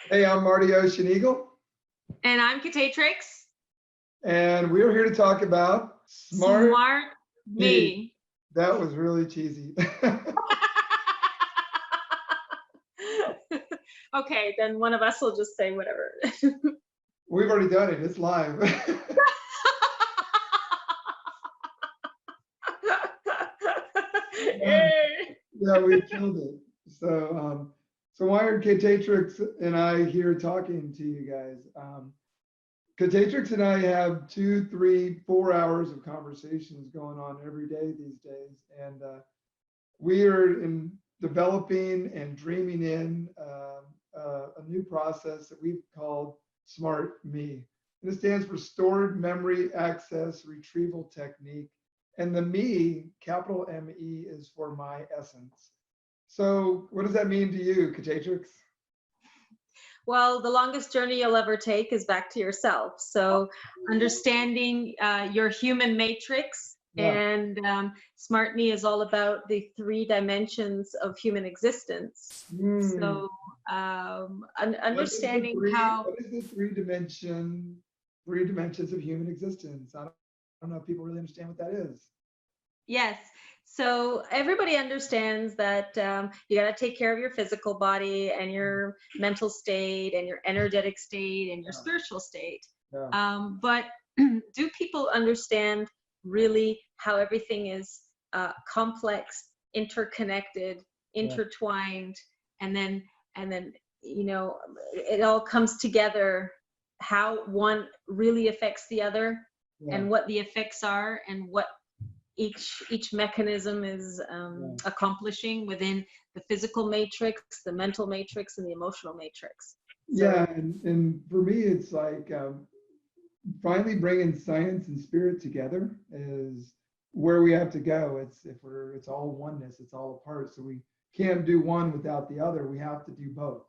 Hey, I'm Marty Ocean Eagle, And I'm Catatrix. and we're here to talk about smart Smart me. me. That was really cheesy. Okay, then one of us will just say whatever. We've already done it. It's live. Yay. Yeah, we killed it. So why are Catatrix and I here talking to you guys? Catatrix and I have 2, 3, 4 hours of conversations going on every day these days, and we are in developing and dreaming in a new process that we've called Smart Me. And it stands for Stored Memory Access Retrieval Technique. And the me, capital M-E, is for my essence. So what does that mean to you, Catatrix? Well, the longest journey you'll ever take is back to yourself. So understanding your human matrix, Yeah. and Smart Me is all about the 3 dimensions of human existence. So understanding how. What is the three dimensions of human existence? I don't know if people really understand what that is. Yes. So everybody understands that you got to take care of your physical body and your mental state and your energetic state and your spiritual state. Yeah. But do people understand really how everything is complex, interconnected, intertwined, and then it all comes together, how one really affects the other, and what the effects are, and what each mechanism is accomplishing within the physical matrix, the mental matrix, and the emotional matrix. So, Yeah, and for me, it's like finally bringing science and spirit together is where we have to go. It's all oneness, it's all a part. So we can't do one without the other. We have to do both.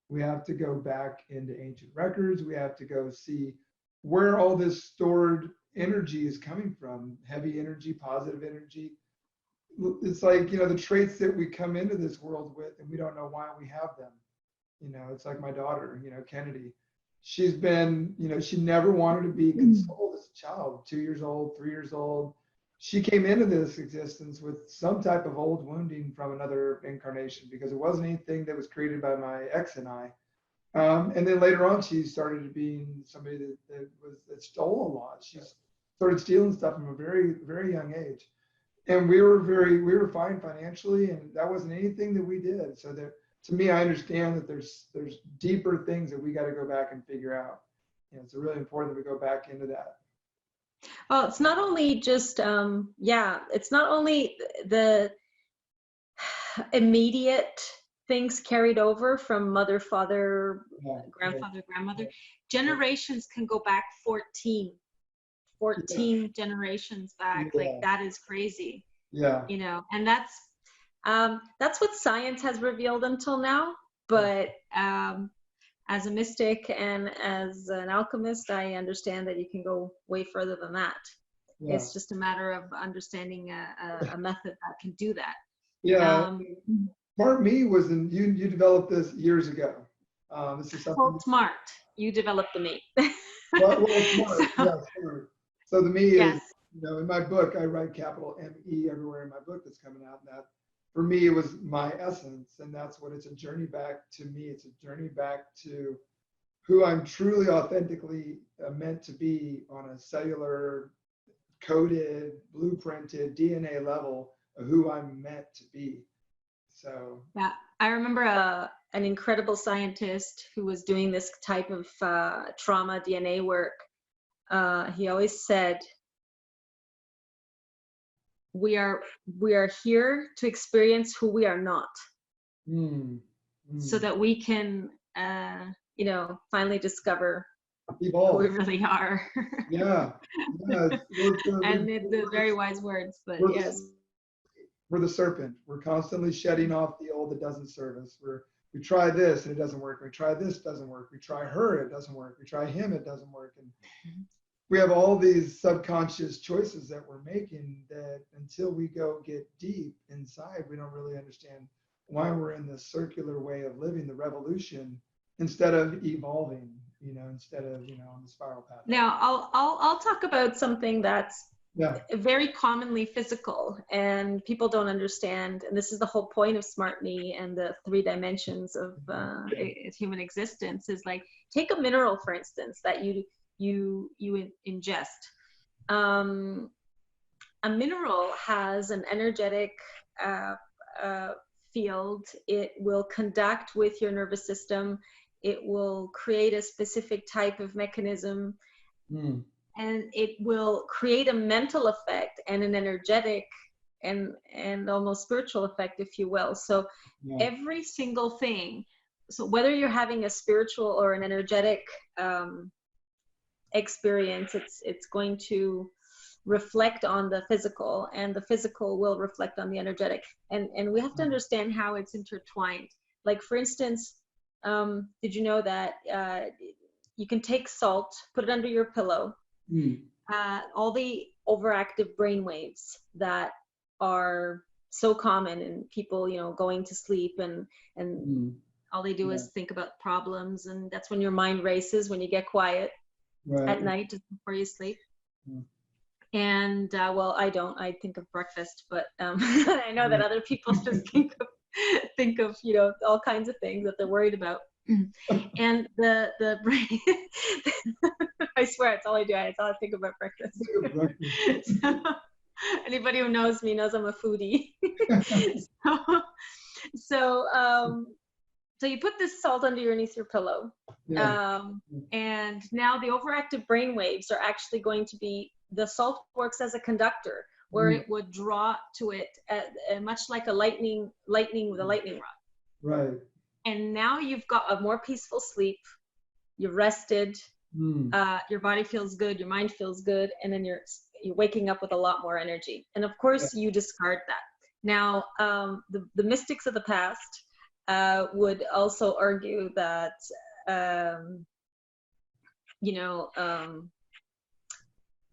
We have to go back into ancient records. We have to go see where all this stored energy is coming from, heavy energy, positive energy. It's like, the traits that we come into this world with and we don't know why we have them. It's like my daughter, Kennedy. She's been, she never wanted to be consoled as a child, 2 years old, 3 years old. She came into this existence with some type of old wounding from another incarnation because it wasn't anything that was created by my ex and I. And then later on, she started being somebody that stole a lot. She started stealing stuff from a very, very young age. And we were fine financially, and that wasn't anything that we did. So that, to me, I understand that there's deeper things that we got to go back and figure out. It's really important that we go back into that. well, it's not only just it's not only the immediate things carried over from mother, father, grandfather, grandmother. Generations can go back 14 generations back. Like, that is crazy. And that's what science has revealed until now. But as a mystic and as an alchemist, I understand that you can go way further than that. It's just a matter of understanding a method that can do that. Smart Me was you developed this years ago. This is something. Smart. You developed the me. Well, smart. Smart. So the me is, in my book, I write capital M-E everywhere in my book that's coming out. And that, for me, it was my essence. And that's what it's a journey back to me. It's a journey back to who I'm truly, authentically meant to be on a cellular, coded, blueprinted DNA level of who I'm meant to be. So yeah, I remember an incredible scientist who was doing this type of trauma DNA work. He always said, we are here to experience who we are not, so that we can finally discover evolve. Who we really are. And the very wise words, but yes. We're the serpent. We're constantly shedding off the old that doesn't serve us. We try this and it doesn't work. We try this, doesn't work. We try her, it doesn't work. We try him, it doesn't work. And we have all these subconscious choices that we're making that until we go get deep inside, we don't really understand why we're in this circular way of living, the revolution instead of evolving, instead of, on the spiral path. Now, I'll talk about something that's very commonly physical and people don't understand. And this is the whole point of S.M.A.R.T and the 3 dimensions of human existence is like, take a mineral, for instance, that you ingest. A mineral has an energetic field. It will conduct with your nervous system. It will create a specific type of mechanism. And it will create a mental effect and an energetic and almost spiritual effect, if you will. So every single thing, so whether you're having a spiritual or an energetic experience, it's going to reflect on the physical, and the physical will reflect on the energetic. And we have to understand how it's intertwined. Like, for instance, did you know that you can take salt, put it under your pillow, all the overactive brain waves that are so common in people, going to sleep and all they do is think about problems, and that's when your mind races, when you get quiet at night just before you sleep. And well, I don't. I think of breakfast, but I know that other people just think of all kinds of things that they're worried about. And the brain, I swear, it's all I do. It's all I think about breakfast. So, anybody who knows me knows I'm a foodie. So you put this salt underneath your pillow, and now the overactive brain waves are actually going to be, the salt works as a conductor, where it would draw to it much like a lightning with a lightning rod. Right. And now you've got a more peaceful sleep. You're rested. Your body feels good. Your mind feels good, and then you're waking up with a lot more energy. And of course, you discard that. Now, the mystics of the past would also argue that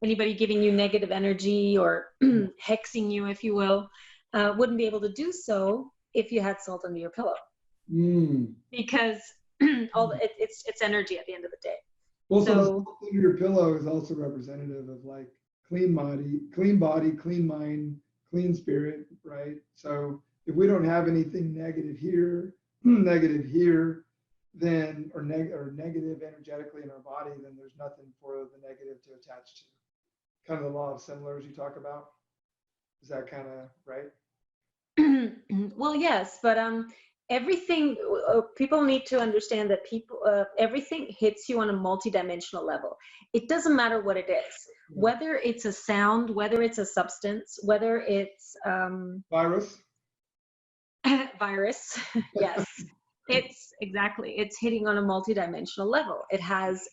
anybody giving you negative energy or hexing you, if you will, wouldn't be able to do so if you had salt under your pillow. Because it's energy at the end of the day. Well, so the salt under your pillow is also representative of like clean body, clean mind, clean spirit, right? So if we don't have anything negative here, then or negative energetically in our body, then there's nothing for the negative to attach to. Kind of the law of similars you talk about. Is that kind of right? Well, yes, but everything, people need to understand that everything hits you on a multidimensional level. It doesn't matter what it is, whether it's a sound, whether it's a substance, whether it's virus. Virus, yes. It's hitting on a multidimensional level. It has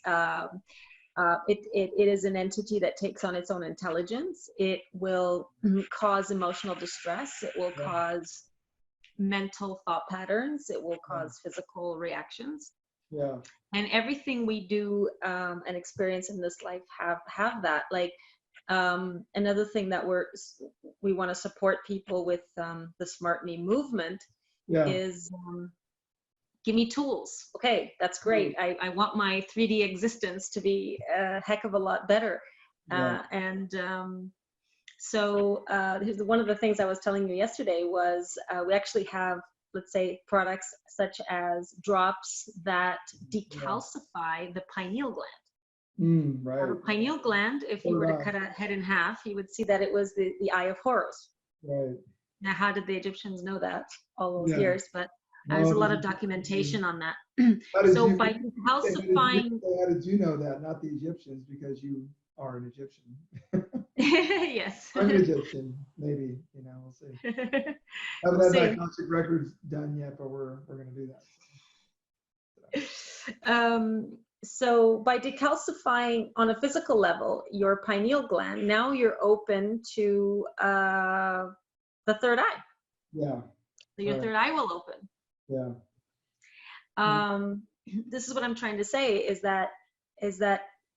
it is an entity that takes on its own intelligence. It will cause emotional distress. It will cause mental thought patterns. It will cause physical reactions. And everything we do and experience in this life have that. Like another thing that we want to support people with the S.M.A.R.T movement is give me tools. Okay, that's great. I want my 3D existence to be a heck of a lot better. So one of the things I was telling you yesterday was we actually have, let's say, products such as drops that decalcify the pineal gland. Right. The pineal gland, if you were to cut a head in half, you would see that it was the eye of Horus. Right. Now, how did the Egyptians know that all those years? But there's a lot of documentation on that. So by decalcifying... How did you know that? Not the Egyptians, because you are an Egyptian. Yes. I'm an Egyptian, maybe, we'll see. Haven't had diagnostic records done yet, but we're going to do that. So by decalcifying on a physical level your pineal gland, now you're open to the third eye. So your third eye will open. This is what I'm trying to say is that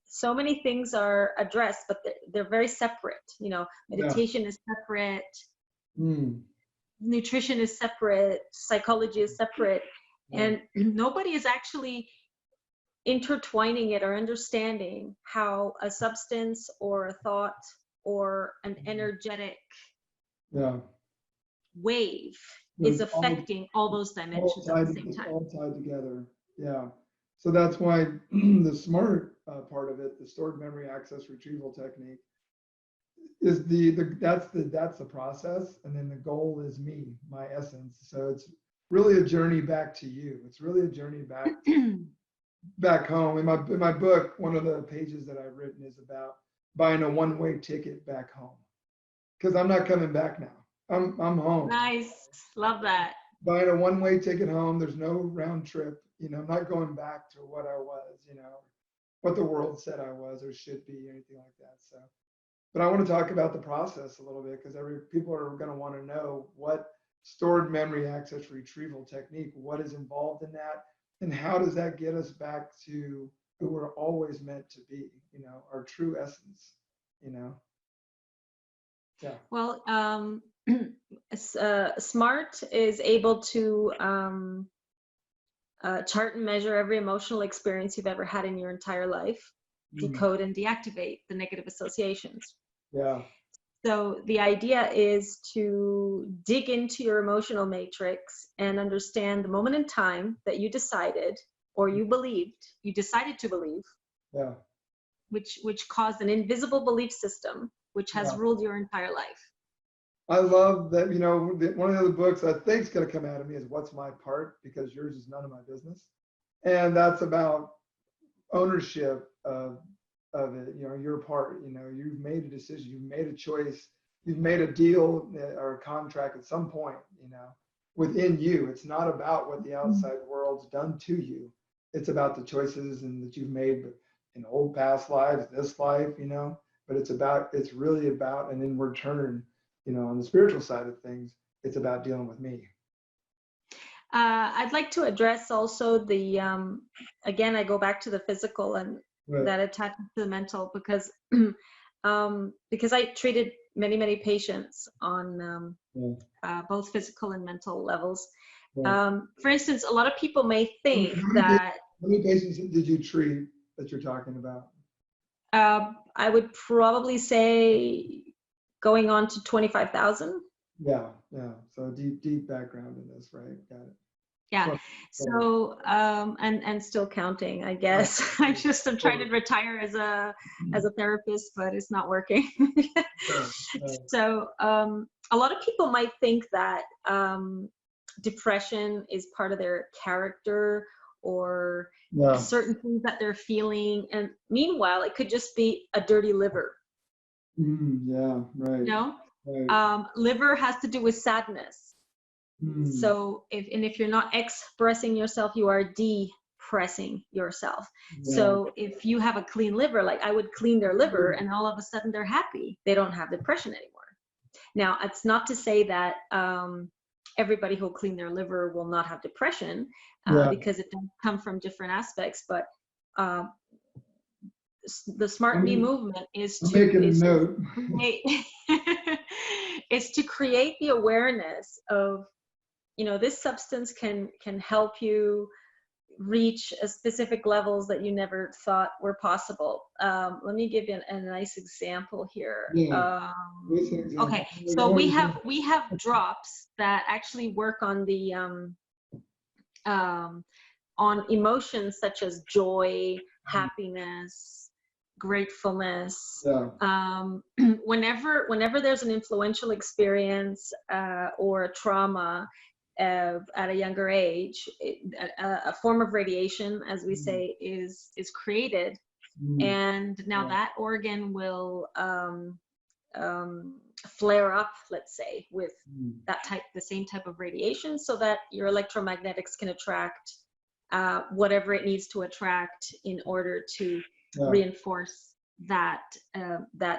so many things are addressed, but they're very separate. Meditation is separate, nutrition is separate, psychology is separate, And nobody is actually intertwining it or understanding how a substance or a thought or an energetic wave is affecting all those dimensions at the same time. All tied together. Yeah. So that's why the SMART part of it, the stored memory access retrieval technique, is that's the process, and then the goal is me, my essence. So it's really a journey back to you. It's really a journey back home. In my book, one of the pages that I've written is about buying a one-way ticket back home, because I'm not coming back now. I'm home. Nice, love that. Buying a one-way ticket home. There's no round trip. You know, I'm not going back to what I was. You know, what the world said I was or should be, anything like that. So, but I want to talk about the process a little bit, because people are going to want to know what stored memory access retrieval technique, what is involved in that, and how does that get us back to who we're always meant to be, you know, our true essence, you know? Yeah. Well, S.M.A.R.T is able to chart and measure every emotional experience you've ever had in your entire life, decode and deactivate the negative associations. Yeah. So the idea is to dig into your emotional matrix and understand the moment in time that you decided, or you decided to believe, which caused an invisible belief system, which has ruled your entire life. I love that, you know, one of the other books I think is going to come out of me is What's My Part? Because Yours is None of My Business. And that's about ownership of it, you know, your part. You know, you've made a decision, you've made a choice, you've made a deal or a contract at some point, you know, within you. It's not about what the outside world's done to you. It's about the choices that you've made in old past lives, this life, you know, but it's really about an inward turn, you know, on the spiritual side of things. It's about dealing with me. I'd like to address also the, again, I go back to the physical and that attaches to the mental, because I treated many patients on both physical and mental levels. For instance, a lot of people may think that. How many patients did you treat that you're talking about? I would probably say going on to 25,000. Yeah. So deep background in this, right? Got it. Yeah. So and still counting, I guess. I'm trying to retire as a therapist, but it's not working. So a lot of people might think that depression is part of their character, or certain things that they're feeling, and meanwhile it could just be a dirty liver. Yeah, right. You know, liver has to do with sadness. So if you're not expressing yourself, you are depressing yourself. So if you have a clean liver, like I would clean their liver and all of a sudden they're happy, they don't have depression anymore. Now, it's not to say that everybody who'll clean their liver will not have depression, because it does come from different aspects, but the S.M.A.R.T movement is to create the awareness of, you know, this substance can help you reach a specific levels that you never thought were possible. Let me give you a nice example here. Okay, so we have drops that actually work on the on emotions such as joy, happiness, gratefulness. Whenever there's an influential experience or a trauma at a younger age, a form of radiation, as we say, is created, and now that organ will flare up, let's say, with the same type of radiation, so that your electromagnetics can attract whatever it needs to attract in order to reinforce that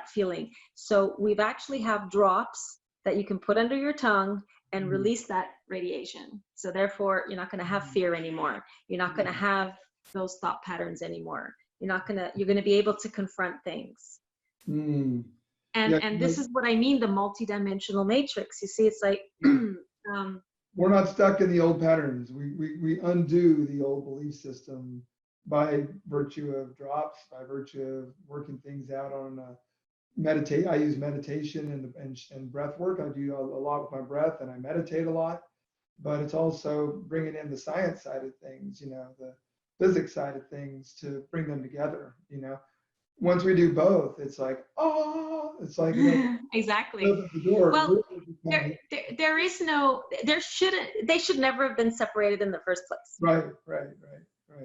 feeling. So we've actually have drops that you can put under your tongue and release that radiation. So therefore, you're not going to have fear anymore. You're not going to have those thought patterns anymore. You're going to be able to confront things. And this is what I mean, the multidimensional matrix. You see, it's like we're not stuck in the old patterns. We undo the old belief system by virtue of drops, by virtue of working things out on meditate. I use meditation and breath work. I do a lot with my breath, and I meditate a lot. But it's also bringing in the science side of things, the physics side of things to bring them together. Once we do both, it's like, oh, it's like exactly. opens the door. Well, there is no, they should never have been separated in the first place. Right.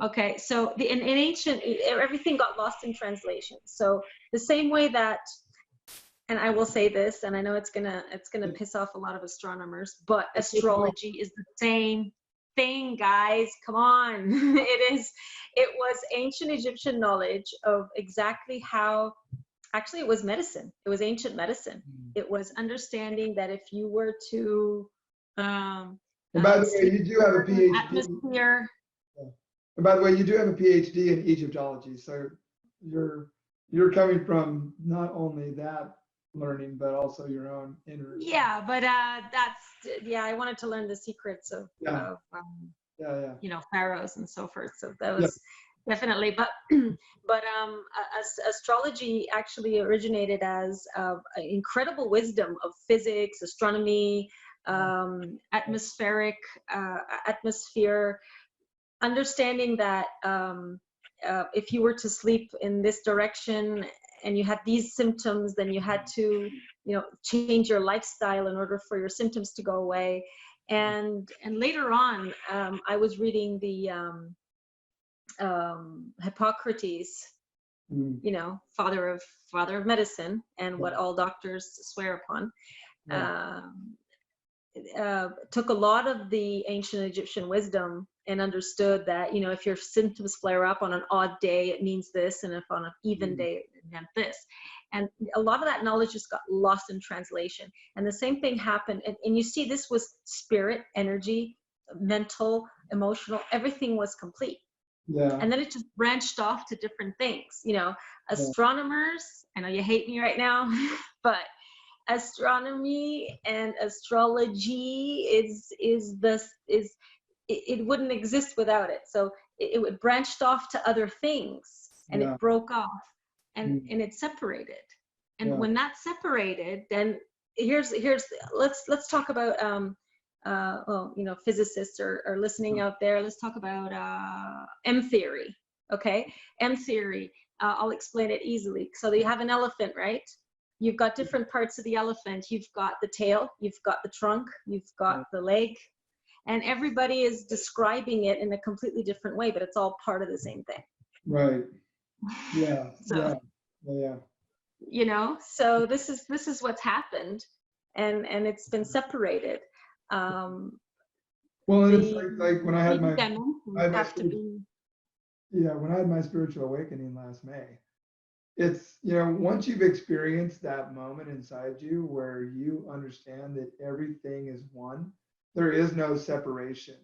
Okay, so in ancient, everything got lost in translation. So the same way that, and I will say this, and I know it's gonna piss off a lot of astronomers, but astrology is the same thing, guys. Come on. It was ancient Egyptian knowledge of exactly how, actually it was medicine. It was ancient medicine. It was understanding that if you were to and by the way, you do have a PhD. Atmosphere. And by the way, you do have a PhD in Egyptology, so you're coming from not only that learning, but also your own inner. Yeah, but I wanted to learn the secrets of pharaohs and so forth. So that was definitely, but astrology actually originated as incredible wisdom of physics, astronomy, atmospheric atmosphere, understanding that if you were to sleep in this direction and you had these symptoms, then you had to, change your lifestyle in order for your symptoms to go away. And later on, I was reading the Hippocrates, father of medicine, and what all doctors swear upon. Took a lot of the ancient Egyptian wisdom and understood that, if your symptoms flare up on an odd day, it means this, and if on an even day, it meant this. And a lot of that knowledge just got lost in translation. And the same thing happened. And you see, this was spirit, energy, mental, emotional, everything was complete. Yeah. And then it just branched off to different things. Astronomers, I know you hate me right now, but astronomy and astrology it wouldn't exist without it. So it branched off to other things, and it broke off, and it separated. And when that separated, then let's talk about physicists are listening out there. Let's talk about M theory. Okay, M theory. I'll explain it easily. So you have an elephant, right? You've got different parts of the elephant. You've got the tail, you've got the trunk, you've got the leg, and everybody is describing it in a completely different way, but it's all part of the same thing. Right. Yeah. So, so this is what's happened, and it's been separated. Well, and it's like when I had when I had my spiritual awakening last May. It's, once you've experienced that moment inside you where you understand that everything is one, there is no separation,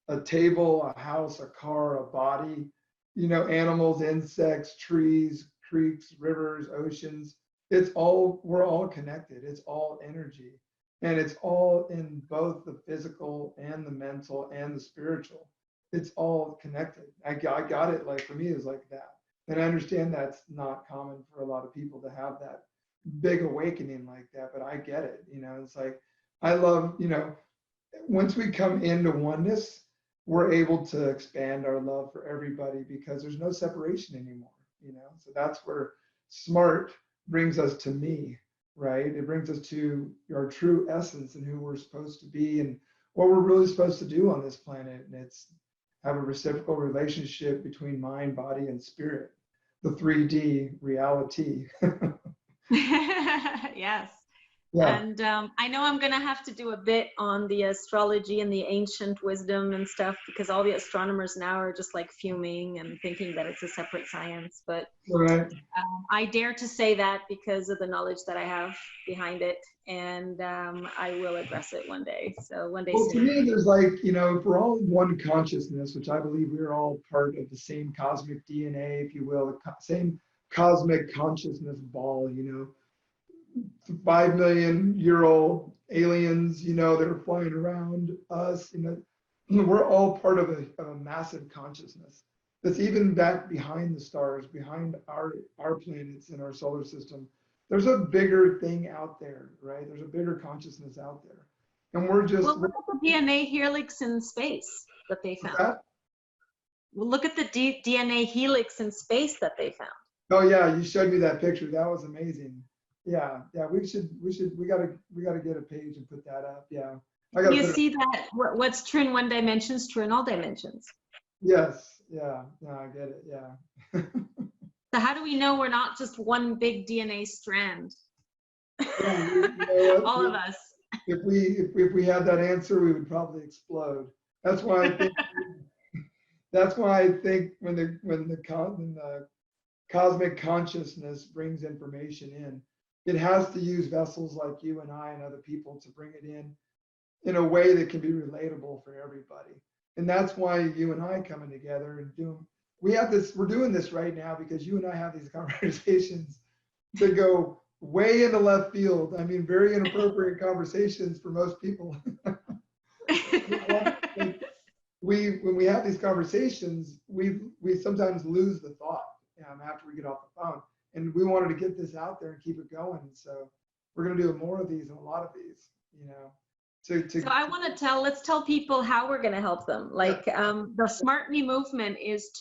a table, a house, a car, a body, animals, insects, trees, creeks, rivers, oceans. We're all connected. It's all energy. And it's all in both the physical and the mental and the spiritual. It's all connected. I got it. Like for me, it was like that. And I understand that's not common for a lot of people to have that big awakening like that, but I get it. It's like, I love, once we come into oneness, we're able to expand our love for everybody because there's no separation anymore, So that's where S.M.A.R.T brings us to me, right? It brings us to our true essence and who we're supposed to be and what we're really supposed to do on this planet. And it's have a reciprocal relationship between mind, body, and spirit. The 3D reality. Yes. Yeah. And I know I'm going to have to do a bit on the astrology and the ancient wisdom and stuff, because all the astronomers now are just like fuming and thinking that it's a separate science. But I dare to say that because of the knowledge that I have behind it. And I will address it one day. So one day soon. To me, there's like, if we're all one consciousness, which I believe we're all part of the same cosmic DNA, if you will, the same cosmic consciousness ball, 5 million-year-old aliens, that are flying around us. We're all part of a massive consciousness that's even back behind the stars, behind our planets in our solar system. There's a bigger thing out there, right? There's a bigger consciousness out there. And we're just... Well, look at the DNA helix in space that they found. Well, look at the DNA helix in space that they found. Oh yeah, you showed me that picture. That was amazing. Yeah, we gotta get a page and put that up. Yeah. You see that what's true in one dimension is true in all dimensions. Yes, yeah, I get it, yeah. So how do we know we're not just one big DNA strand? Yeah, all of us. If we had that answer, we would probably explode. That's why I think when the cosmic consciousness brings information in, it has to use vessels like you and I and other people to bring it in a way that can be relatable for everybody. And that's why you and I coming together and we're doing this right now because you and I have these conversations that go way into left field. I mean, very inappropriate conversations for most people. When we have these conversations, we sometimes lose the thought after we get off the phone. And we wanted to get this out there and keep it going. So we're going to do more of these and a lot of these, So let's tell people how we're going to help them. Like the S.M.A.R.T movement is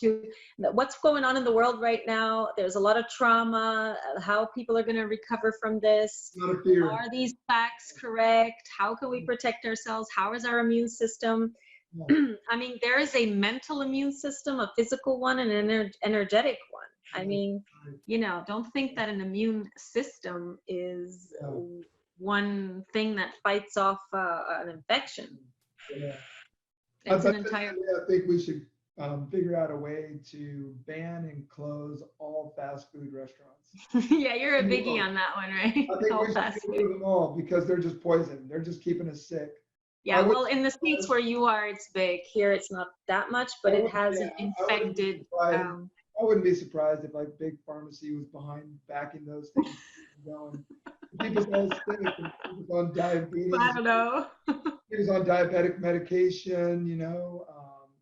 what's going on in the world right now. There's a lot of trauma, how people are going to recover from this. Are these facts correct? How can we protect ourselves? How is our immune system? I mean, there is a mental immune system, a physical one, and an energetic one. I mean, don't think that an immune system is one thing that fights off an infection. Yeah. It's an entire... I think we should figure out a way to ban and close all fast food restaurants. Yeah, you're a biggie on that one, right? I think we should get rid of them all because they're just poison. They're just keeping us sick. Yeah, well, in the States where you are, it's big. Here, it's not that much, but it has an infected... I wouldn't be surprised if like big pharmacy was behind backing those things going. People fall sick. People on diabetes. I don't know. People on diabetic medication.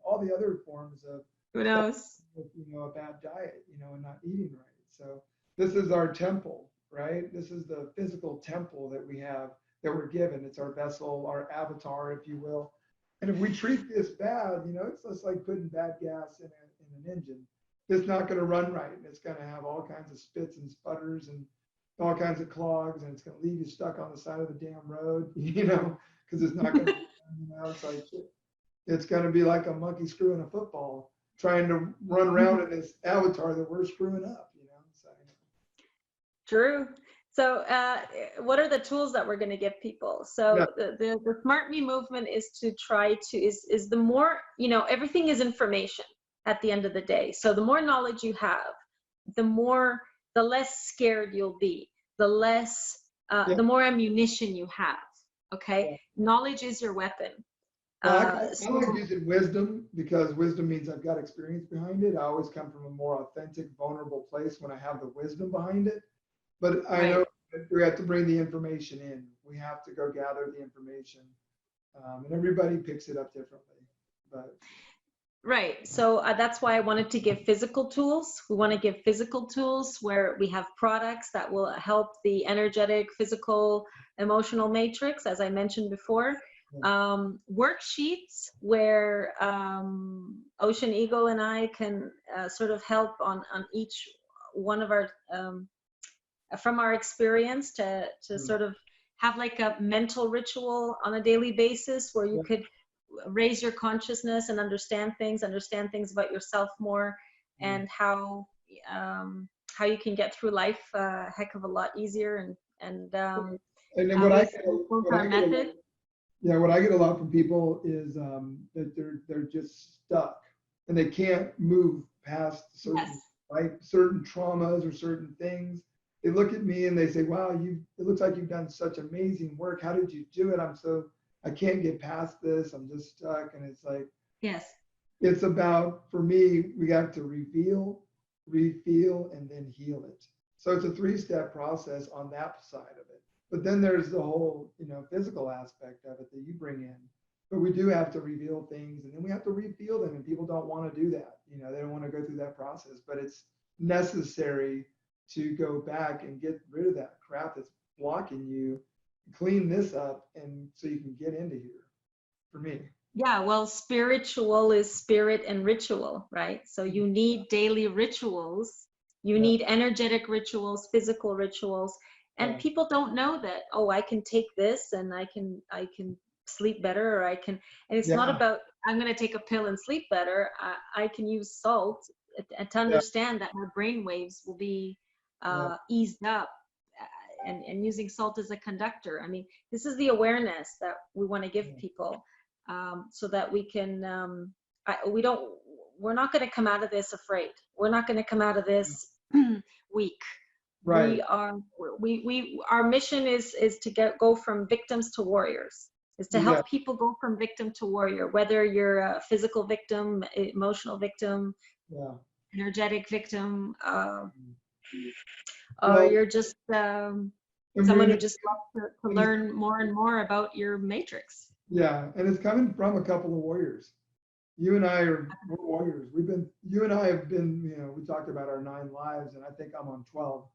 All the other forms of... Who knows? A bad diet. And not eating right. So this is our temple, right? This is the physical temple that we have, that we're given. It's our vessel, our avatar, if you will. And if we treat this bad, it's just like putting bad gas in an engine. It's not going to run right. And it's going to have all kinds of spits and sputters and all kinds of clogs, and it's going to leave you stuck on the side of the damn road, because it's not going to it's going to be like a monkey screwing a football, trying to run around in this avatar that we're screwing up, So. True. So what are the tools that we're going to give people? So the S.M.A.R.T movement is to try to, is the more, everything is information at the end of the day. So the more knowledge you have, the less scared you'll be, the more ammunition you have, okay? Yeah. Knowledge is your weapon. I like using wisdom because wisdom means I've got experience behind it. I always come from a more authentic, vulnerable place when I have the wisdom behind it. But I know that we have to bring the information in. We have to go gather the information. And everybody picks it up differently. Right. So that's why I wanted to give physical tools. We want to give physical tools where we have products that will help the energetic, physical, emotional matrix, as I mentioned before. Worksheets where Ocean Eagle and I can sort of help on each one of our, from our experience to sort of have like a mental ritual on a daily basis where you could raise your consciousness and understand things about yourself more, and how you can get through life a heck of a lot easier. And then what I get a lot from people is that they're just stuck and they can't move past certain traumas or certain things. They look at me and they say, "Wow, it looks like you've done such amazing work. How did you do it? I can't get past this. I'm just stuck." And it's like, yes, it's about, for me, we got to reveal, refeel, and then heal it. So it's a 3-step process on that side of it. But then there's the whole, physical aspect of it that you bring in. But we do have to reveal things, and then we have to reveal them, and people don't want to do that. They don't want to go through that process, but it's necessary to go back and get rid of that crap that's blocking you, clean this up, and so you can get into here, for me. Yeah, well, spiritual is spirit and ritual, right? So you need daily rituals. You need energetic rituals, physical rituals. And people don't know that, oh, I can take this and I can sleep better, or I can, and it's not about, I'm going to take a pill and sleep better. I can use salt to understand that my brain waves will be eased up, and using salt as a conductor. I mean, this is the awareness that we want to give people, so that we can, we're not going to come out of this afraid. We're not going to come out of this weak. Right. Our mission is to go from victims to warriors, is to help people go from victim to warrior, whether you're a physical victim, emotional victim, energetic victim, or you're just someone who just loves to learn more and more about your matrix. Yeah, and it's coming from a couple of warriors. You and I we're warriors. You and I have been, we talked about our 9 lives, and I think I'm on 12.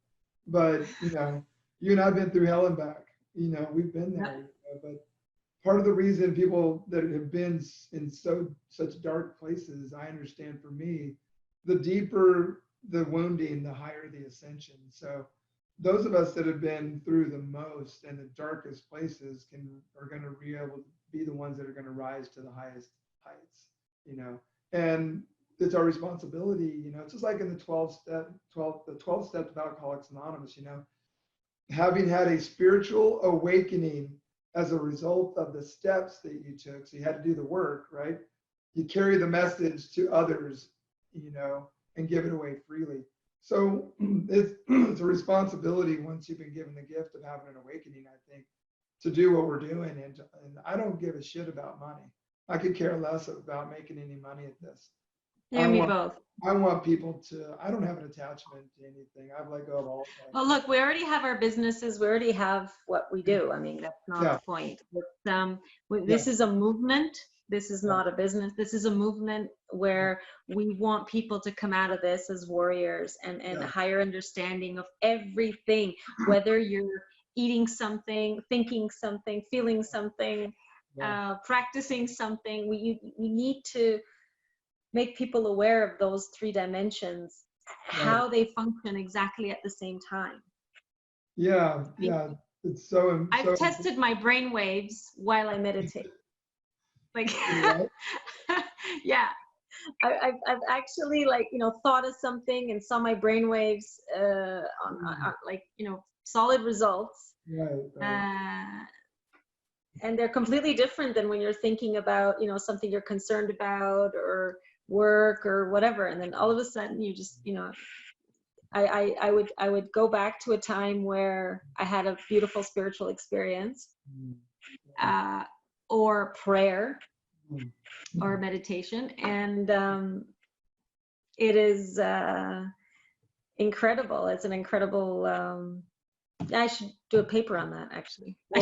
But, you and I have been through hell and back. We've been there. But part of the reason people that have been in such dark places, I understand, for me, the deeper the wounding, the higher the ascension. So those of us that have been through the most and the darkest places are going to be able to be the ones that are going to rise to the highest heights, and it's our responsibility. It's just like in the 12 steps of Alcoholics Anonymous, having had a spiritual awakening as a result of the steps that you took. So you had to do the work, right? You carry the message to others, and give it away freely. So it's a responsibility, once you've been given the gift of having an awakening, I think, to do what we're doing. And I don't give a shit about money. I could care less about making any money at this. Both. I want people to, I don't have an attachment to anything. I've let go of all that. Well, look, we already have our businesses. We already have what we do. I mean, that's not the point. But, this is a movement. This is not a business. This is a movement where we want people to come out of this as warriors and higher understanding of everything, whether you're eating something, thinking something, feeling something, practicing something. We need to make people aware of those 3 dimensions, how they function exactly at the same time. Yeah. It's so. I've tested my brain waves while I meditate. Like, I've actually thought of something and saw my brain waves on solid results. Right. And they're completely different than when you're thinking about something you're concerned about or work or whatever, and then all of a sudden you just I would go back to a time where I had a beautiful spiritual experience, or prayer, or meditation, and it is incredible. It's an incredible. I should do a paper on that, actually. I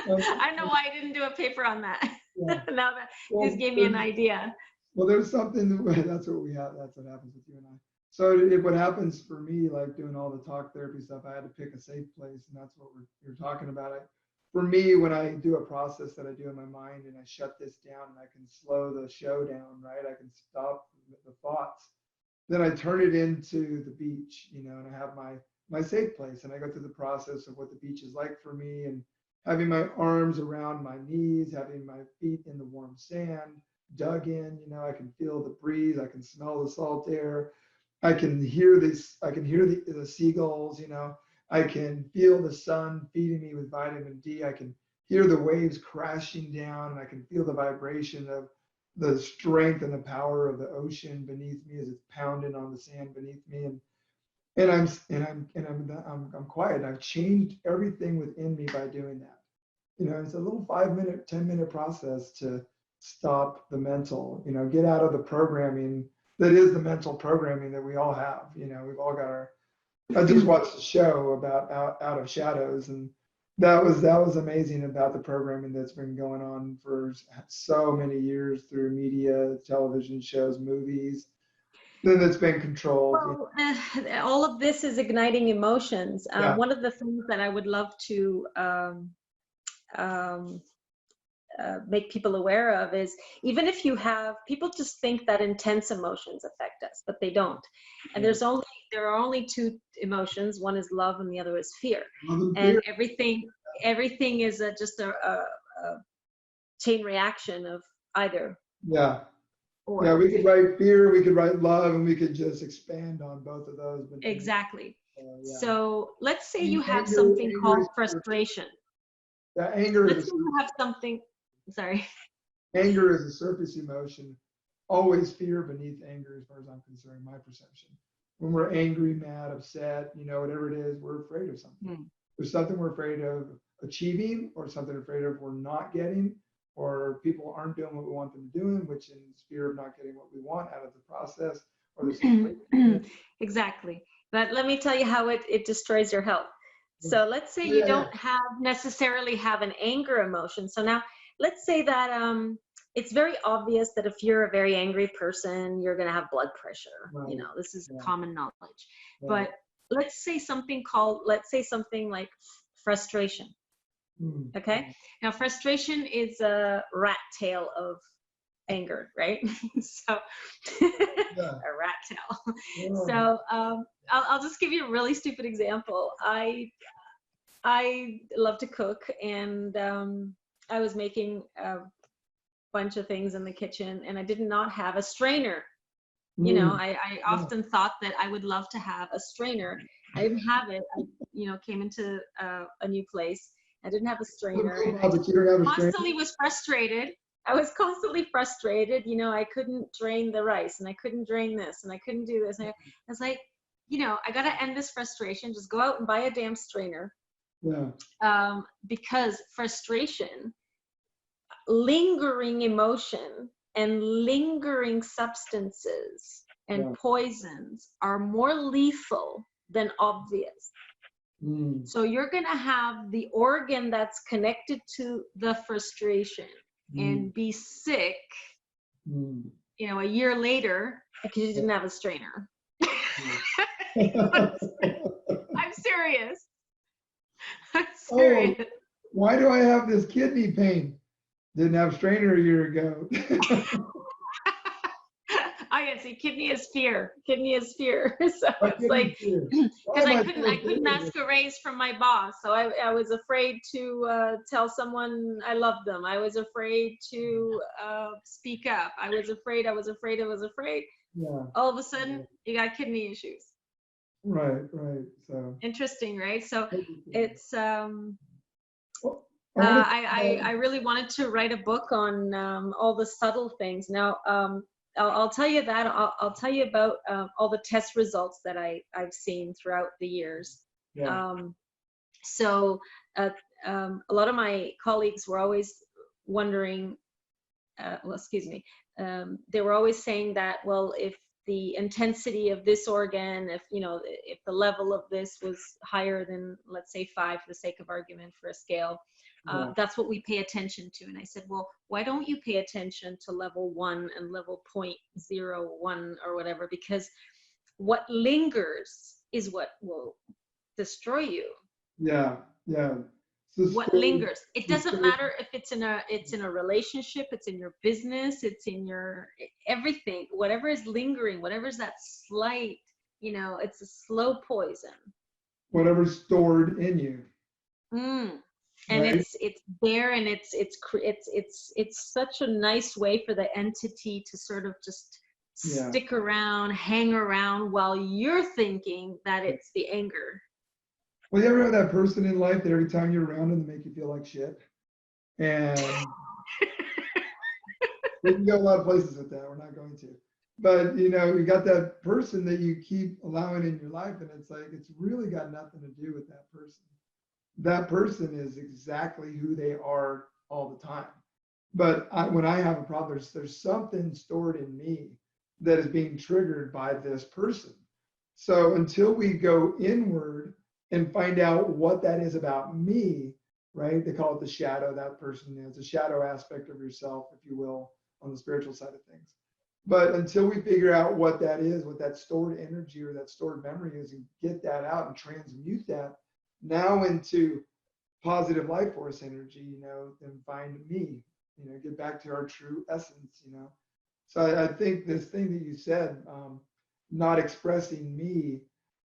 don't know why I didn't do a paper on that. Now that this gave me an idea. Well, there's something, that's what we have. That's what happens with you and I. So what happens for me, like doing all the talk therapy stuff, I had to pick a safe place, and that's what you're talking about. For me, when I do a process that I do in my mind and I shut this down and I can slow the show down, right? I can stop the thoughts. Then I turn it into the beach, and I have my safe place, and I go through the process of what the beach is like for me, and having my arms around my knees, having my feet in the warm sand, dug in, I can feel the breeze, I can smell the salt air, I can hear the seagulls, I can feel the sun feeding me with vitamin D, I can hear the waves crashing down, and I can feel the vibration of the strength and the power of the ocean beneath me as it's pounding on the sand beneath me, and I'm quiet. I've changed everything within me by doing that. It's a little 5-minute, 10-minute process to stop the mental, get out of the programming that is the mental programming that we all have. We've all got I just watched a show about Out of Shadows, and that was amazing about the programming that's been going on for so many years through media, television shows, movies. Then it's been controlled. Well, all of this is igniting emotions. Yeah. One of the things that I would love to um, make people aware of is, even if you have, people just think that intense emotions affect us, but they don't. And there are only two emotions. One is love and the other is fear. And everything is just a chain reaction of either. Yeah. Yeah, we could write fear, we could write love, and we could just expand on both of those. But exactly. yeah. So let's say you have something called frustration. Yeah, anger. Let's say you have something. Sorry. Anger is a surface emotion. Always fear beneath anger, as far as I'm concerned, my perception. When we're angry, mad, upset, whatever it is, we're afraid of something. There's something we're afraid of achieving, or something afraid of we're not getting, or people aren't doing what we want them doing, which is fear of not getting what we want out of the process, or the situation. Exactly. But let me tell you how it destroys your health. So let's say you don't necessarily have an anger emotion. So now let's say that it's very obvious that if you're a very angry person, you're going to have blood pressure. Right. This is common knowledge. Right. But let's say something like frustration. Okay. Now, frustration is a rat tail of anger, right? So a rat tail. Yeah. So I'll just give you a really stupid example. I love to cook, and I was making a bunch of things in the kitchen, and I did not have a strainer. I often thought that I would love to have a strainer. I didn't have it. I came into a new place. I didn't have a strainer. And I constantly was frustrated. I was constantly frustrated. I couldn't drain the rice, and I couldn't drain this, and I couldn't do this. And I was like, I got to end this frustration. Just go out and buy a damn strainer. Yeah. Because frustration, lingering emotion, and lingering substances and poisons are more lethal than obvious. So you're going to have the organ that's connected to the frustration and be sick, a year later, because you didn't have a strainer. I'm serious. I'm serious. Oh, why do I have this kidney pain? Didn't have a strainer a year ago. I see. Kidney is fear. Kidney is fear. So it's like, because I couldn't ask a raise from my boss. So I was afraid to tell someone I loved them. I was afraid to speak up. I was afraid. Yeah. All of a sudden, you got kidney issues. Right. So interesting, right? So it's I really wanted to write a book on all the subtle things. Now, I'll tell you that. I'll tell you about all the test results that I've seen throughout the years. Yeah. So a lot of my colleagues were always wondering, they were always saying that, well, if the intensity of this organ, if the level of this was higher than, let's say 5, for the sake of argument, for a scale, that's what we pay attention to. And I said, well, why don't you pay attention to level 1 and level 0.01 or whatever? Because what lingers is what will destroy you. Yeah. What lingers? It doesn't matter if it's in a relationship, it's in your business, it's in your everything. Whatever is lingering, whatever is that slight, it's a slow poison. Whatever's stored in you. And right? It's there, and it's such a nice way for the entity to sort of just stick around, hang around, while you're thinking that it's the anger. Well, you ever have that person in life that every time you're around them, they make you feel like shit? And we can go a lot of places with that. We're not going to. But, you got that person that you keep allowing in your life, and it's like, it's really got nothing to do with that person. That person is exactly who they are all the time. But when I have a problem, there's something stored in me that is being triggered by this person. So until we go inward and find out what that is about me, right? They call it the shadow. That person is a shadow aspect of yourself, if you will, on the spiritual side of things. But until we figure out what that is, what that stored energy or that stored memory is, and get that out and transmute that now into positive life force energy, then find me, get back to our true essence. So I think this thing that you said, not expressing me,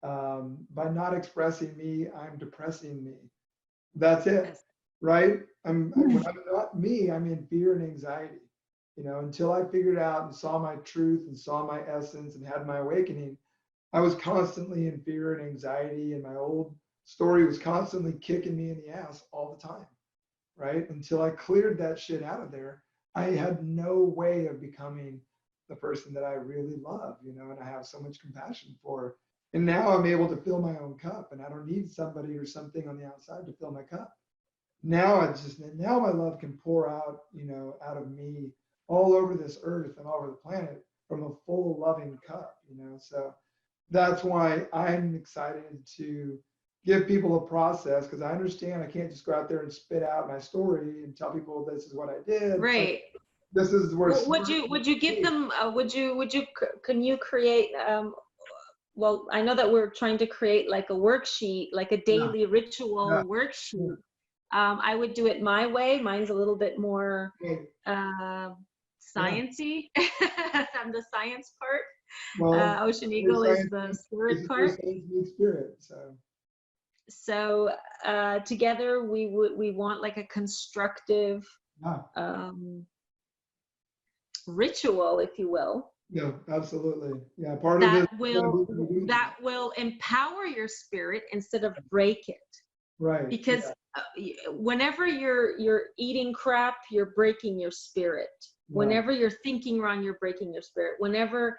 by not expressing me, I'm depressing me. That's it, right? When I'm not me, I'm in fear and anxiety. Until I figured out and saw my truth and saw my essence and had my awakening, I was constantly in fear and anxiety, and my old story was constantly kicking me in the ass all the time, right? Until I cleared that shit out of there, I had no way of becoming the person that I really love, and I have so much compassion for. And now I'm able to fill my own cup, and I don't need somebody or something on the outside to fill my cup. Now my love can pour out, out of me all over this earth and all over the planet from a full loving cup, So that's why I'm excited to give people a process, because I understand I can't just go out there and spit out my story and tell people this is what I did. Right. This is where. Well, would you give them? Can you create? Well, I know that we're trying to create like a worksheet, like a daily ritual worksheet. I would do it my way. Mine's a little bit more sciencey. I'm the science part. Well, Ocean Eagle is the spirit part. Spirit, so together we want like a constructive ritual, if you will. Yeah, absolutely. Yeah, part that of that will empower your spirit instead of break it. Right. Because whenever you're eating crap, you're breaking your spirit. Whenever you're thinking wrong, you're breaking your spirit. Whenever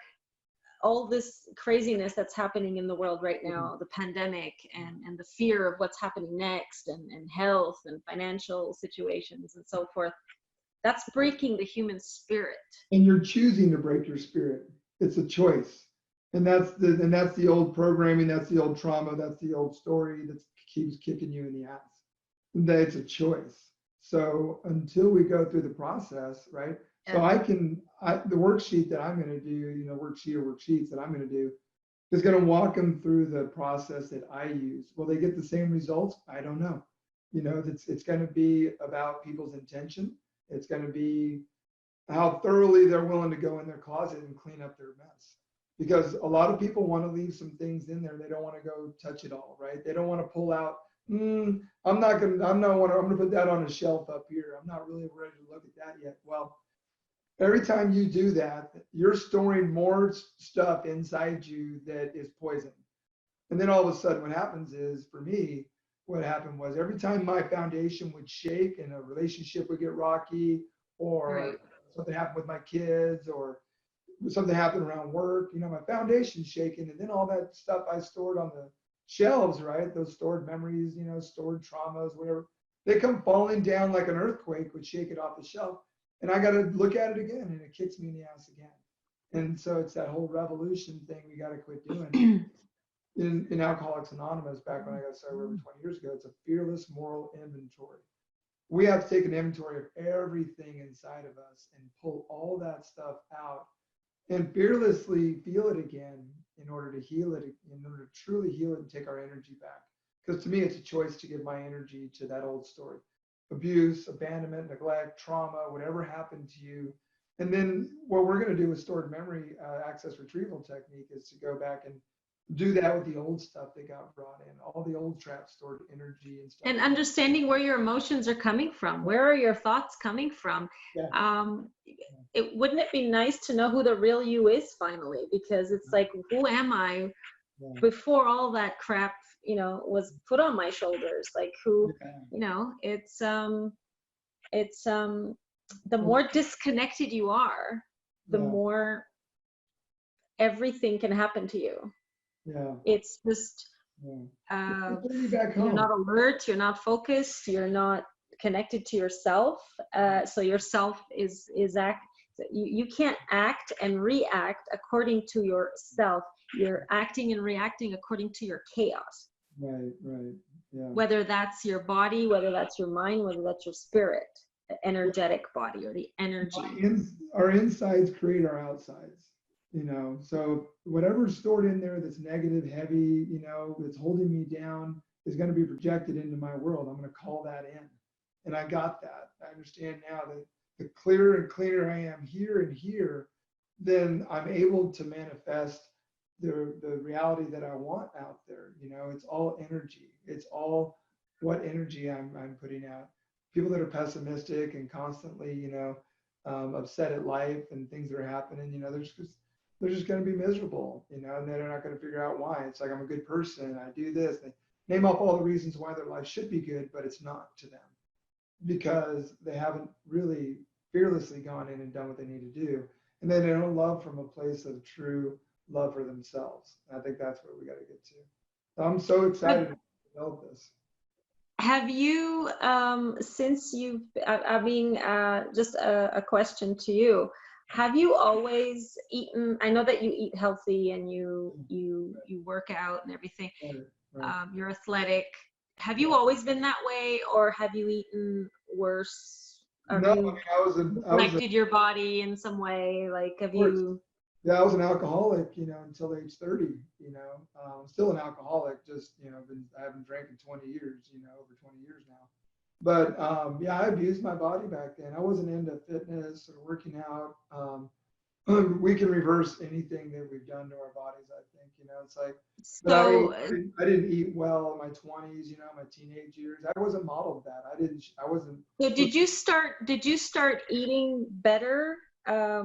all this craziness that's happening in the world right now, the pandemic and the fear of what's happening next, and health and financial situations and so forth, that's breaking the human spirit. And you're choosing to break your spirit. It's a choice. And that's the old programming, that's the old trauma, that's the old story that keeps kicking you in the ass. And that it's a choice. So until we go through the process, right? So the worksheet that I'm going to do, worksheets that I'm going to do is going to walk them through the process that I use. Will they get the same results? I don't know. It's going to be about people's intention. It's going to be how thoroughly they're willing to go in their closet and clean up their mess. Because a lot of people want to leave some things in there. They don't want to go touch it all, right? They don't want to pull out, I'm going to put that on a shelf up here. I'm not really ready to look at that yet. Well, every time you do that, you're storing more stuff inside you that is poison. And then all of a sudden what happens is, for me, what happened was every time my foundation would shake and a relationship would get rocky, or something happened with my kids, or something happened around work, my foundation's shaking. And then all that stuff I stored on the shelves, right? Those stored memories, stored traumas, whatever, they come falling down like an earthquake, would shake it off the shelf. And I got to look at it again, and it kicks me in the ass again. And so it's that whole revolution thing we got to quit doing. In Alcoholics Anonymous, back when I got sober over 20 years ago, it's a fearless moral inventory. We have to take an inventory of everything inside of us and pull all that stuff out and fearlessly feel it again in order to heal it, in order to truly heal it and take our energy back. Because to me, it's a choice to give my energy to that old story. Abuse, abandonment, neglect, trauma, whatever happened to you. And then what we're going to do with stored memory access retrieval technique is to go back and do that with the old stuff that got brought in, all the old trapped stored energy and stuff. And understanding where your emotions are coming from. Where are your thoughts coming from? Wouldn't it be nice to know who the real you is finally? Because it's like, who am I before all that crap, was put on my shoulders? Like who, it's the more disconnected you are, the more everything can happen to you. It's just you're not alert, you're not focused, you're not connected to yourself. So yourself is you can't act and react according to yourself. you're acting and reacting according to your chaos. Right, right. Yeah. Whether that's your body, whether that's your mind, whether that's your spirit, the energetic body or the energy. Our insides create our outsides, so whatever's stored in there that's negative, heavy, that's holding me down is going to be projected into my world. I'm going to call that in. And I got that. I understand now that the clearer and clearer I am here and here, then I'm able to manifest the reality that I want out there. It's all energy. It's all what energy I'm putting out. People that are pessimistic and constantly, upset at life and things that are happening, they're just going to be miserable, and they're not going to figure out why. It's like, I'm a good person, I do this. They name off all the reasons why their life should be good, but it's not to them because they haven't really fearlessly gone in and done what they need to do. And then they don't love from a place of true love for themselves. And I think that's what we got to get to. So I'm so excited to develop this. Have you, since you've, just a question to you, have you always eaten, I know that you eat healthy and you work out and everything, right. You're athletic. Have you always been that way, or have you eaten worse? No, I was neglected your body in some way? Like, have you? Yeah, I was an alcoholic, until age 30, I'm still an alcoholic, just, I haven't drank in 20 years, over 20 years now. But yeah, I abused my body back then. I wasn't into fitness or working out. We can reverse anything that we've done to our bodies, I think, it's like, so, I didn't eat well in my 20s, my teenage years. I wasn't modeled that. I wasn't. So did you start eating better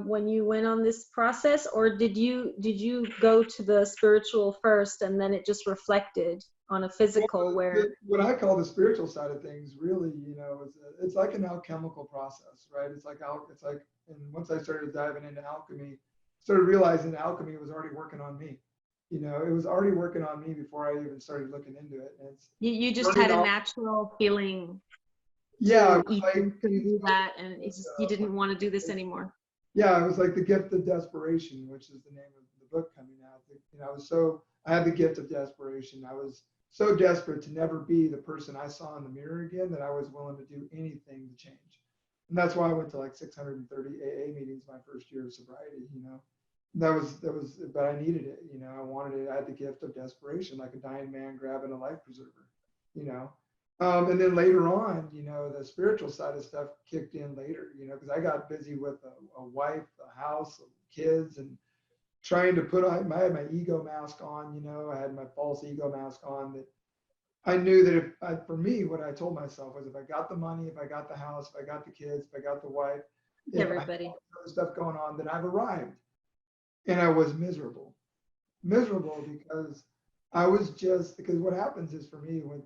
when you went on this process, or did you go to the spiritual first and then it just reflected on a physical? Where what I call the spiritual side of things really, it's like an alchemical process, right? It's like, and once I started diving into alchemy, started realizing alchemy was already working on me. It was already working on me before I even started looking into it. And you just had a natural feeling. Yeah, to do that, and you didn't want to do this anymore. Yeah, it was like the gift of desperation, which is the name of the book coming out. I had the gift of desperation. I was so desperate to never be the person I saw in the mirror again that I was willing to do anything to change. And that's why I went to like 630 AA meetings my first year of sobriety, That was, but I needed it, I wanted it. I had the gift of desperation, like a dying man grabbing a life preserver, And then later on, the spiritual side of stuff kicked in later, because I got busy with a wife, a house, kids, and trying to I had my ego mask on, I had my false ego mask on, that I knew that for me, what I told myself was, if I got the money, if I got the house, if I got the kids, if I got the wife, everybody, if I had other stuff going on, then I've arrived. And I was miserable because because what happens is, for me, when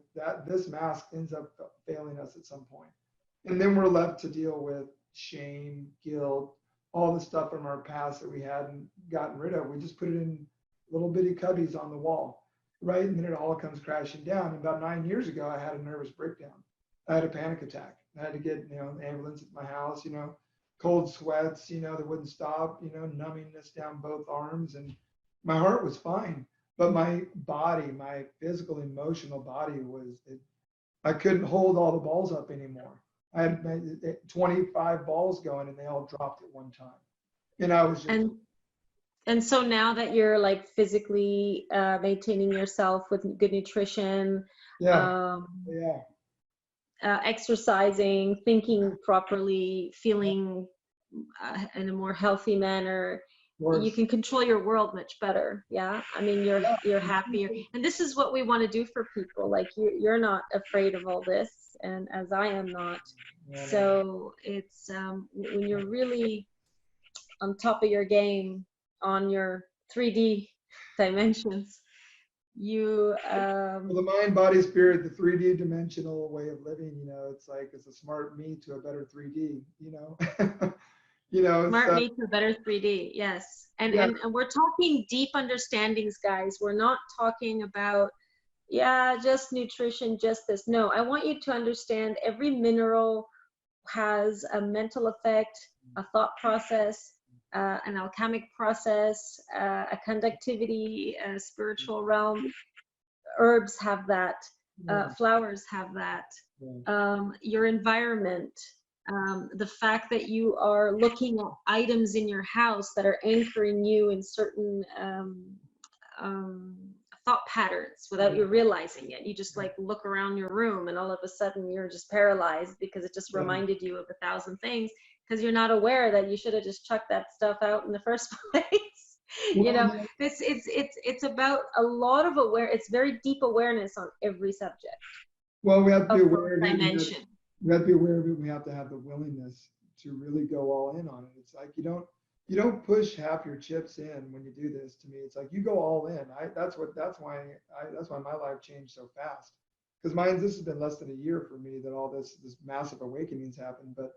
this mask ends up failing us at some point, and then we're left to deal with shame, guilt, all the stuff from our past that we hadn't gotten rid of. We just put it in little bitty cubbies on the wall, right? And then it all comes crashing down. And about 9 years ago, I had a nervous breakdown. I had a panic attack. I had to get, an ambulance at my house, cold sweats, that wouldn't stop, numbingness down both arms. And my heart was fine, but my body, my physical, emotional body I couldn't hold all the balls up anymore. I had 25 balls going and they all dropped at one time. And I was just. And so now that you're like physically maintaining yourself with good nutrition, exercising, thinking properly, feeling in a more healthy manner, you can control your world much better. Yeah, I mean, you're happier, and this is what we want to do for people. Like you're not afraid of all this, and as I am not. So it's when you're really on top of your game on your 3D dimensions, you well, the mind, body, spirit, the 3D dimensional way of living, it's like, it's a smart me to a better 3D, smart me to a better 3D. Yes. And we're talking deep understandings, guys. We're not talking about just nutrition, just this. No, I want you to understand every mineral has a mental effect, a thought process, an alchemic process, a conductivity, a spiritual realm. Herbs have that. Flowers have that. Your environment, the fact that you are looking at items in your house that are anchoring you in certain thought patterns without you realizing it. You just like look around your room and all of a sudden you're just paralyzed because it just reminded you of 1,000 things, because you're not aware that you should have just chucked that stuff out in the first place. You know, it's about a lot of it's very deep awareness on every subject. Well, we have to be aware of it. We have to be aware of it. We have to have the willingness to really go all in on it. It's like you don't push half your chips in when you do this. To me, it's like you go all in. That's why my life changed so fast. Because this has been less than a year for me that all this massive awakenings happened. But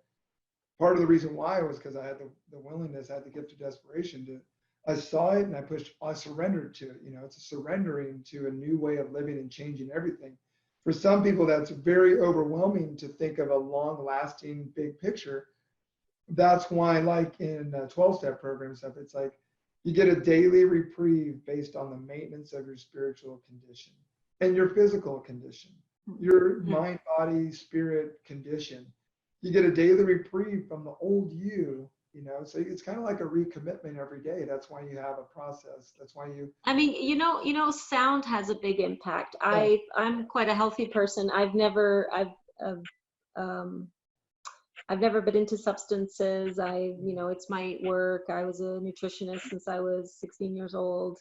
part of the reason why was because I had the willingness, I had the gift of desperation I saw it and I surrendered to it. You know, it's a surrendering to a new way of living and changing everything. For some people, that's very overwhelming to think of a long-lasting big picture. That's why, like in 12-step program stuff, it's like you get a daily reprieve based on the maintenance of your spiritual condition and your physical condition, your mind, body, spirit condition. You get a daily reprieve from the old you, you know, so it's kind of like a recommitment every day. That's why you have a process. That's why I mean, you know, sound has a big impact. I'm quite a healthy person. I've never been into substances. You know, it's my work. I was a nutritionist since I was 16 years old.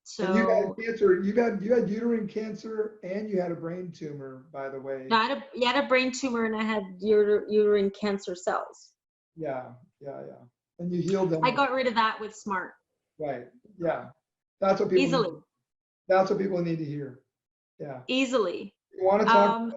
So and you had cancer. You had uterine cancer, and you had a brain tumor, by the way. I had a brain tumor, and I had uterine cancer cells. Yeah. And you healed them. I got rid of that with S.M.A.R.T. Right. Yeah. That's what people easily. That's what people need to hear. Yeah. Easily. You want to talk?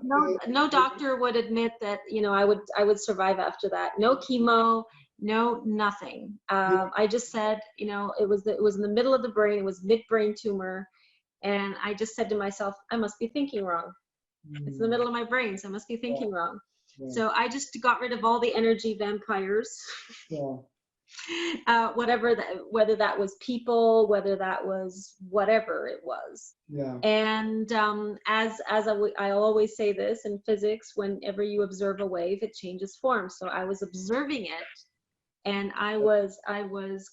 No doctor would admit that, you know, I would survive after that. No chemo, no nothing. I just said, you know, it was in the middle of the brain. It was mid-brain tumor, and I just said to myself, I must be thinking wrong. It's in the middle of my brain, so I must be thinking wrong. So I just got rid of all the energy vampires. Whether that was people, whether that was whatever it was. And as I always say this in physics, whenever you observe a wave, it changes form. So I was observing it, and I was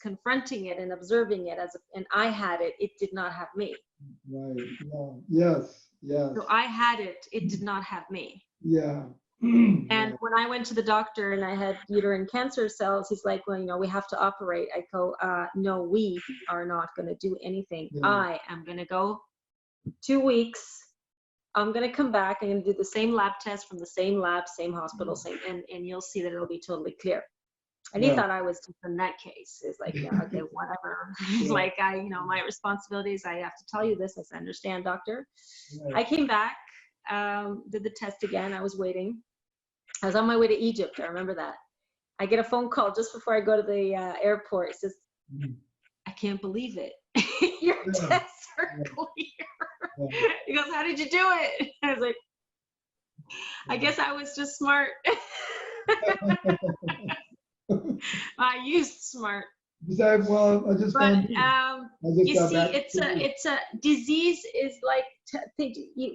confronting it and observing it and I had it. It did not have me. Right. Yeah. Yes. So I had it. It did not have me. Yeah. And when I went to the doctor and I had uterine cancer cells, he's like, well, you know, we have to operate. I go, no, we are not going to do anything. I am going to go 2 weeks. I'm going to come back. I'm going to do the same lab test from the same lab, same hospital, and you'll see that it'll be totally clear. And he thought I was just in that case. It's like, yeah, okay, whatever. It's like, you know, my responsibilities, I have to tell you this. I said, understand, doctor. I came back, did the test again. I was waiting. I was on my way to Egypt. I remember that. I get a phone call just before I go to the airport. It says, I can't believe it. Your tests are clear. He goes, how did you do it? I was like, I guess I was just smart. I used S.M.A.R.T. You see, it's a disease is like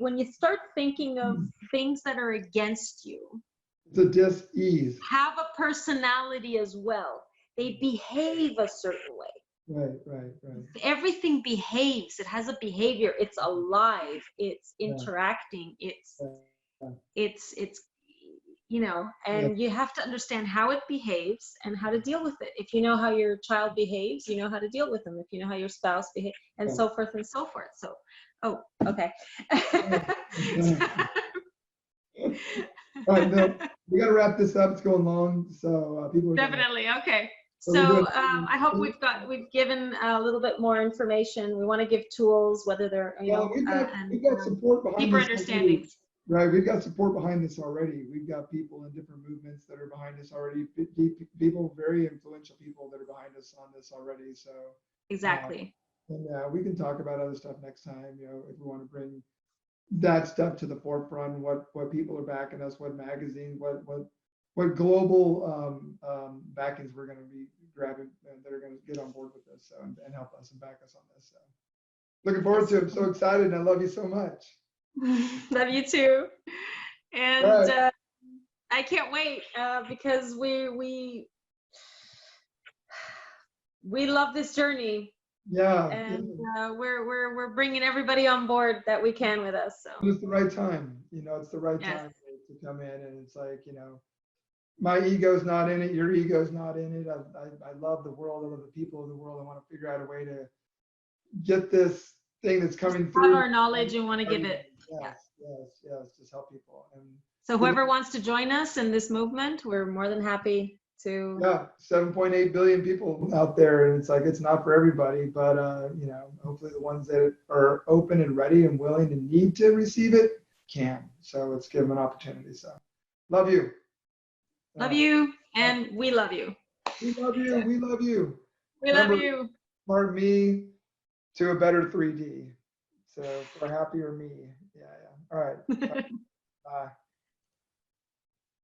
when you start thinking of things that are against you. It's a dis-ease. Have a personality as well. They behave a certain way. Right. Everything behaves. It has a behavior. It's alive. It's interacting. It's you know, and you have to understand how it behaves and how to deal with it. If you know how your child behaves, you know how to deal with them. If you know how your spouse behaves, and so forth and so forth. So, okay. All right, Bill, we got to wrap this up. It's going long, so people are definitely okay. So I hope we've given a little bit more information. We want to give tools, whether they're we've got support behind deeper understandings. Right, we've got support behind this already. We've got people in different movements that are behind us already. People, very influential people that are behind us on this already. So exactly. And we can talk about other stuff next time. You know, if we want to bring that stuff to the forefront, what people are backing us, what magazine, what what global backings we're going to be grabbing that are going to get on board with this, so, and help us and back us on this. So looking forward to it. I'm so excited, and I love you so much. Love you too. And right. I can't wait because we love this journey. Yeah. And we're bringing everybody on board that we can with us. So it's the right time. It's the right time to come in, and it's like, my ego's not in it. Your ego's not in it. I love the world. I love the people of the world. I want to figure out a way to get this thing that's coming through. Have our knowledge and want to give it. Yes. Just help people. And so whoever wants to join us in this movement, we're more than happy to. Yeah, 7.8 billion people out there, and it's like, it's not for everybody, but hopefully the ones that are open and ready and willing and need to receive it can. So let's give them an opportunity. So love you. Love you, and we love you. We love you. We love you. We love you. Smart me to a better 3D. So for a happier me. Yeah. All right. Bye.